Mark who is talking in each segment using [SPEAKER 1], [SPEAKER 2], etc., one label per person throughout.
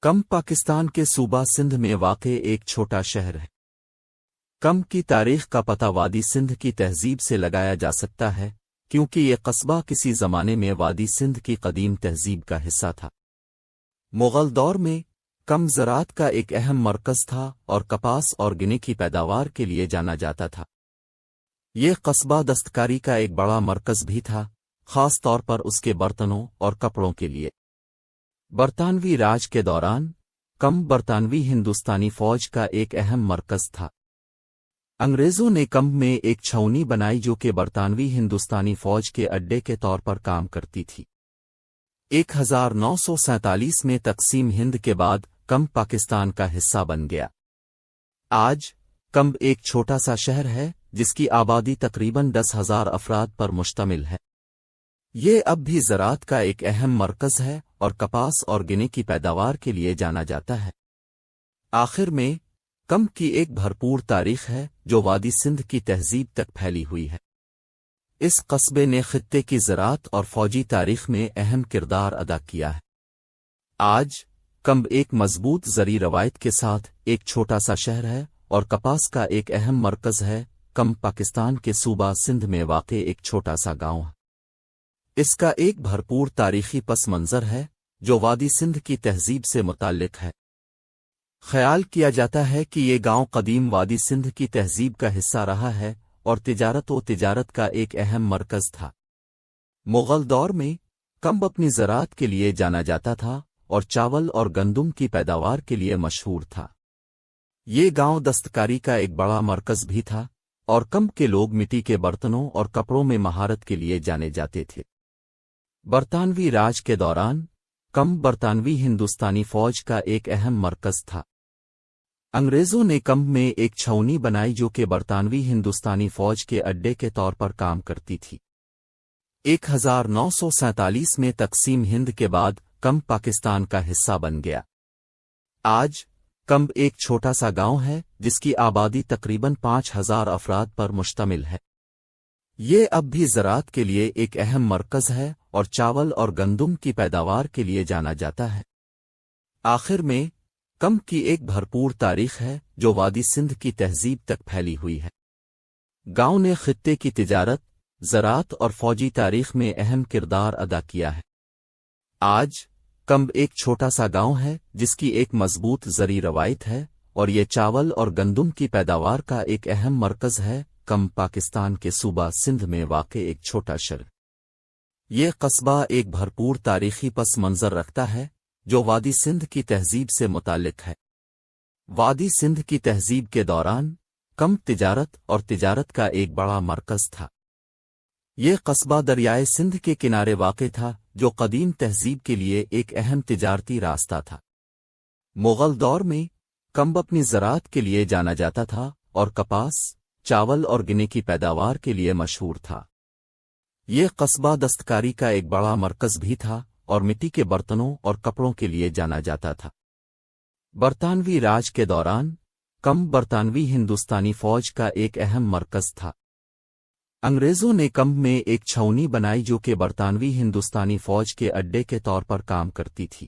[SPEAKER 1] کم پاکستان کے صوبہ سندھ میں واقع ایک چھوٹا شہر ہے۔ کم کی تاریخ کا پتہ وادی سندھ کی تہذیب سے لگایا جا سکتا ہے، کیونکہ یہ قصبہ کسی زمانے میں وادی سندھ کی قدیم تہذیب کا حصہ تھا۔ مغل دور میں کم زراعت کا ایک اہم مرکز تھا اور کپاس اور گنے کی پیداوار کے لیے جانا جاتا تھا۔ یہ قصبہ دستکاری کا ایک بڑا مرکز بھی تھا، خاص طور پر اس کے برتنوں اور کپڑوں کے لیے۔ برطانوی راج کے دوران کم برطانوی ہندوستانی فوج کا ایک اہم مرکز تھا۔ انگریزوں نے کم میں ایک چھاؤنی بنائی جو کہ برطانوی ہندوستانی فوج کے اڈے کے طور پر کام کرتی تھی۔ 1947 میں تقسیم ہند کے بعد کم پاکستان کا حصہ بن گیا۔ آج کم ایک چھوٹا سا شہر ہے جس کی آبادی تقریباً 10,000 افراد پر مشتمل ہے۔ یہ اب بھی زراعت کا ایک اہم مرکز ہے اور کپاس اور گنے کی پیداوار کے لیے جانا جاتا ہے۔ آخر میں کم کی ایک بھرپور تاریخ ہے جو وادی سندھ کی تہذیب تک پھیلی ہوئی ہے۔ اس قصبے نے خطے کی زراعت اور فوجی تاریخ میں اہم کردار ادا کیا ہے۔ آج کم ایک مضبوط زرعی روایت کے ساتھ ایک چھوٹا سا شہر ہے اور کپاس کا ایک اہم مرکز ہے۔ کم پاکستان کے صوبہ سندھ میں واقع ایک چھوٹا سا گاؤں ہے۔ اس کا ایک بھرپور تاریخی پس منظر ہے جو وادی سندھ کی تہذیب سے متعلق ہے۔ خیال کیا جاتا ہے کہ یہ گاؤں قدیم وادی سندھ کی تہذیب کا حصہ رہا ہے اور تجارت کا ایک اہم مرکز تھا۔ مغل دور میں کم اپنی زراعت کے لیے جانا جاتا تھا اور چاول اور گندم کی پیداوار کے لیے مشہور تھا۔ یہ گاؤں دستکاری کا ایک بڑا مرکز بھی تھا اور کم کے لوگ مٹی کے برتنوں اور کپڑوں میں مہارت کے لیے جانے جاتے تھے۔ برطانوی راج کے دوران کم برطانوی ہندوستانی فوج کا ایک اہم مرکز تھا۔ انگریزوں نے کم میں ایک چھاؤنی بنائی جو کہ برطانوی ہندوستانی فوج کے اڈے کے طور پر کام کرتی تھی۔ 1947 میں تقسیم ہند کے بعد کم پاکستان کا حصہ بن گیا۔ آج کم ایک چھوٹا سا گاؤں ہے جس کی آبادی تقریباً 5,000 افراد پر مشتمل ہے۔ یہ اب بھی زراعت کے لیے ایک اہم مرکز ہے اور چاول اور گندم کی پیداوار کے لیے جانا جاتا ہے۔ آخر میں کم کی ایک بھرپور تاریخ ہے جو وادی سندھ کی تہذیب تک پھیلی ہوئی ہے۔ گاؤں نے خطے کی تجارت، زراعت اور فوجی تاریخ میں اہم کردار ادا کیا ہے۔ آج کم ایک چھوٹا سا گاؤں ہے جس کی ایک مضبوط زرعی روایت ہے اور یہ چاول اور گندم کی پیداوار کا ایک اہم مرکز ہے۔ کم پاکستان کے صوبہ سندھ میں واقع ایک چھوٹا شہر۔ یہ قصبہ ایک بھرپور تاریخی پس منظر رکھتا ہے جو وادی سندھ کی تہذیب سے متعلق ہے۔ وادی سندھ کی تہذیب کے دوران کم تجارت کا ایک بڑا مرکز تھا۔ یہ قصبہ دریائے سندھ کے کنارے واقع تھا جو قدیم تہذیب کے لیے ایک اہم تجارتی راستہ تھا۔ مغل دور میں کم اپنی زراعت کے لیے جانا جاتا تھا اور کپاس، چاول اور گنے کی پیداوار کے لیے مشہور تھا۔ یہ قصبہ دستکاری کا ایک بڑا مرکز بھی تھا اور مٹی کے برتنوں اور کپڑوں کے لیے جانا جاتا تھا۔ برطانوی راج کے دوران کم برطانوی ہندوستانی فوج کا ایک اہم مرکز تھا۔ انگریزوں نے کم میں ایک چھاؤنی بنائی جو کہ برطانوی ہندوستانی فوج کے اڈے کے طور پر کام کرتی تھی۔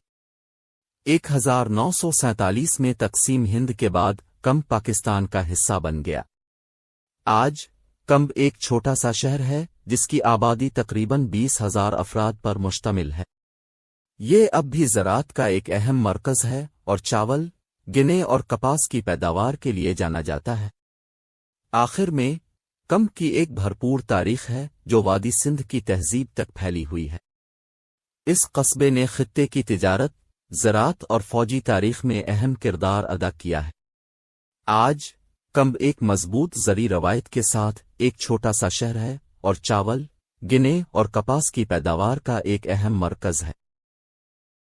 [SPEAKER 1] 1947 میں تقسیم ہند کے بعد کم پاکستان کا حصہ بن گیا۔ آج کم ایک چھوٹا سا شہر ہے جس کی آبادی تقریباً 20,000 افراد پر مشتمل ہے۔ یہ اب بھی زراعت کا ایک اہم مرکز ہے اور چاول، گنے اور کپاس کی پیداوار کے لیے جانا جاتا ہے۔ آخر میں کم کی ایک بھرپور تاریخ ہے جو وادی سندھ کی تہذیب تک پھیلی ہوئی ہے۔ اس قصبے نے خطے کی تجارت، زراعت اور فوجی تاریخ میں اہم کردار ادا کیا ہے۔ آج کم ایک مضبوط زرعی روایت کے ساتھ ایک چھوٹا سا شہر ہے اور چاول، گنے اور کپاس کی پیداوار کا ایک اہم مرکز ہے۔